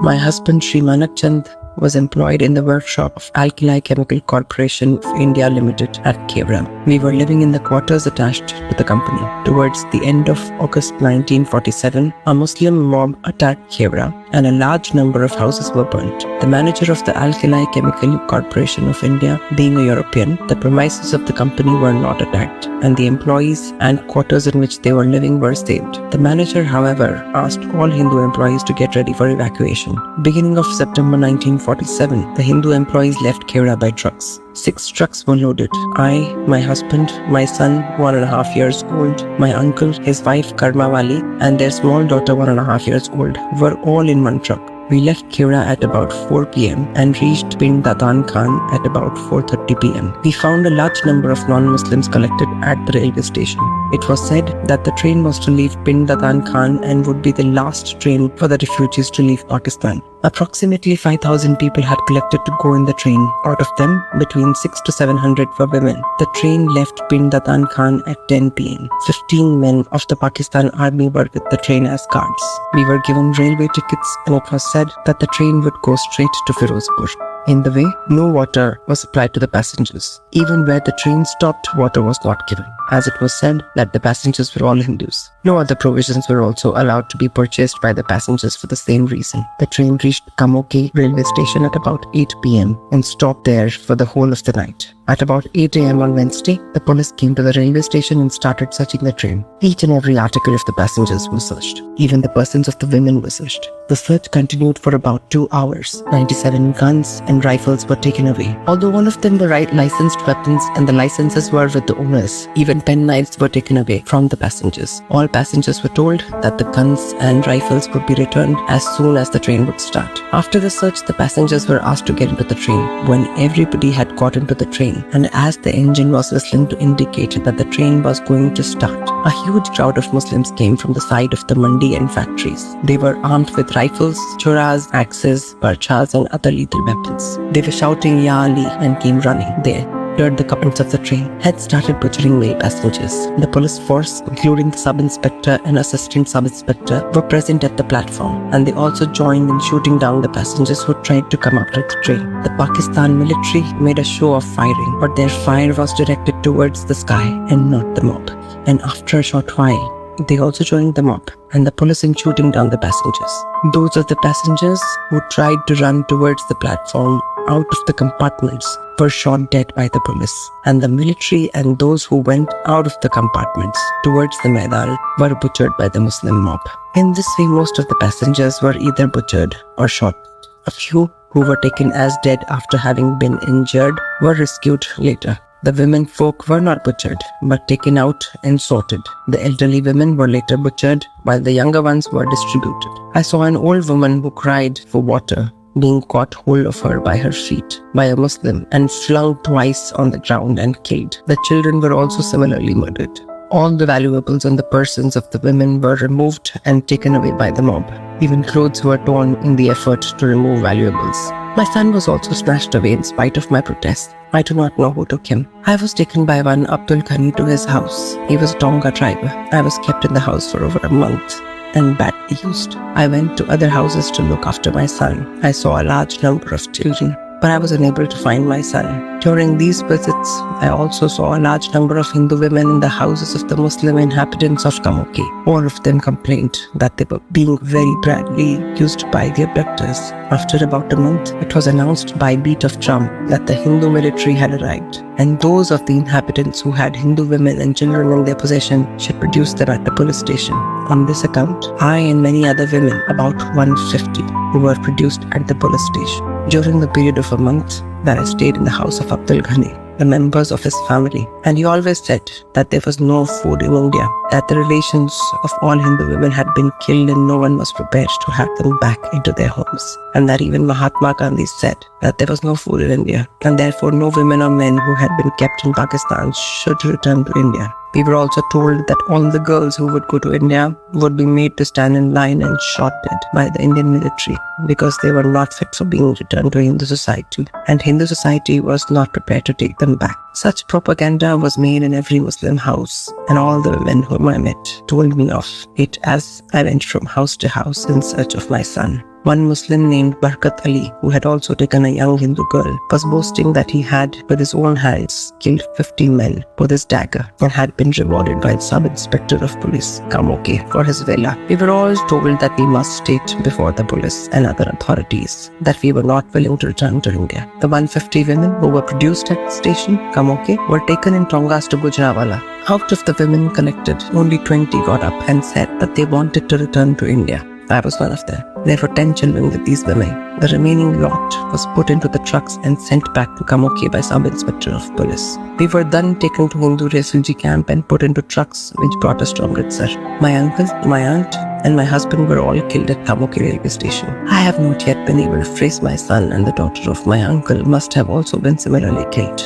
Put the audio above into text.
My husband Sri Manak Chand was employed in the workshop of Alkali Chemical Corporation of India Limited at Kewra. We were living in the quarters attached to the company. Towards the end of August 1947, a Muslim mob attacked Kewra and a large number of houses were burnt. The manager of the Alkali Chemical Corporation of India, being a European, the premises of the company were not attacked and the employees and quarters in which they were living were saved. The manager, however, asked all Hindu employees to get ready for evacuation. Beginning of September 1947, the Hindu employees left Kewra by trucks. 6 trucks were loaded. I, my husband, my son, 1.5 years old, my uncle, his wife Karmawali, and their small daughter, 1.5 years old, were all in one truck. We left Kewra at about 4 p.m. and reached Pind Datan Khan at about 4:30 p.m. We found a large number of non-Muslims collected at the railway station. It was said that the train was to leave Pind Datan Khan and would be the last train for the refugees to leave Pakistan. Approximately 5,000 people had collected to go in the train. Out of them, between 600 to 700 were women. The train left Pind Datan Khan at 10 p.m. 15 men of the Pakistan army were with the train as guards. We were given railway tickets and it was said that the train would go straight to Firozpur. In the way, no water was supplied to the passengers. Even where the train stopped, water was not given, as it was said that the passengers were all Hindus. No other provisions were also allowed to be purchased by the passengers for the same reason. The train reached Kamoki railway station at about 8 p.m. and stopped there for the whole of the night. At about 8 a.m. on Wednesday, the police came to the railway station and started searching the train. Each and every article of the passengers was searched. Even the persons of the women were searched. The search continued for about 2 hours. 97 guns and rifles were taken away. Although all of them were licensed weapons and the licenses were with the owners, even penknives were taken away from the passengers. All passengers were told that the guns and rifles would be returned as soon as the train would start. After the search, the passengers were asked to get into the train. When everybody had got into the train, and as the engine was whistling to indicate that the train was going to start, a huge crowd of Muslims came from the side of the mandi and factories. They were armed with rifles, choras, axes, parchas and other lethal weapons. They were shouting Ya Ali and came running. They entered the compartments of the train, had started butchering male passengers. The police force, including the sub-inspector and assistant sub-inspector, were present at the platform, and they also joined in shooting down the passengers who tried to come out of the train. The Pakistan military made a show of firing, but their fire was directed towards the sky and not the mob. And after a short while, they also joined the mob and the police in shooting down the passengers. Those of the passengers who tried to run towards the platform out of the compartments were shot dead by the police, and the military and those who went out of the compartments towards the Maidan were butchered by the Muslim mob. In this way, most of the passengers were either butchered or shot. A few who were taken as dead after having been injured were rescued later. The women folk were not butchered, but taken out and sorted. The elderly women were later butchered, while the younger ones were distributed. I saw an old woman who cried for water being caught hold of her by her feet by a Muslim and flung twice on the ground and killed. The children were also similarly murdered. All the valuables on the persons of the women were removed and taken away by the mob. Even clothes were torn in the effort to remove valuables. My son was also snatched away in spite of my protest. I do not know who took him. I was taken by one Abdul Ghani to his house. He was Donga tribe. I was kept in the house for over a month and badly used. I went to other houses to look after my son. I saw a large number of children, but I was unable to find my son. During these visits, I also saw a large number of Hindu women in the houses of the Muslim inhabitants of Kamoki. All of them complained that they were being very badly used by the abductors. After about a month, it was announced by beat of drum that the Hindu military had arrived, and those of the inhabitants who had Hindu women and children in their possession should produce them at the police station. On this account, I and many other women, about 150, who were produced at the police station. During the period of a month that I stayed in the house of Abdul Ghani, the members of his family, and he always said that there was no food in India, that the relations of all Hindu women had been killed and no one was prepared to have them back into their homes, and that even Mahatma Gandhi said that there was no food in India, and therefore no women or men who had been kept in Pakistan should return to India. We were also told that all the girls who would go to India would be made to stand in line and shot dead by the Indian military because they were not fit for being returned to Hindu society, and Hindu society was not prepared to take them back. Such propaganda was made in every Muslim house, and all the women whom I met told me of it as I went from house to house in search of my son. One Muslim named Barkat Ali, who had also taken a young Hindu girl, was boasting that he had, with his own hands, killed 50 men with his dagger and had been rewarded by the sub-inspector of police, Kamoke, for his vela. We were all told that we must state before the police and other authorities that we were not willing to return to India. The 150 women who were produced at the station, Kamoke, were taken in Tongas to Gujranwala. Out of the women collected, only 20 got up and said that they wanted to return to India. I was one of them. There were 10 children with these women. The remaining lot was put into the trucks and sent back to Kamoke by sub-inspector of police. We were then taken to Hindu refugee camp and put into trucks which brought us to Amritsar. My uncle, my aunt, and my husband were all killed at Kamoke railway station. I have not yet been able to trace my son, and the daughter of my uncle must have also been similarly killed.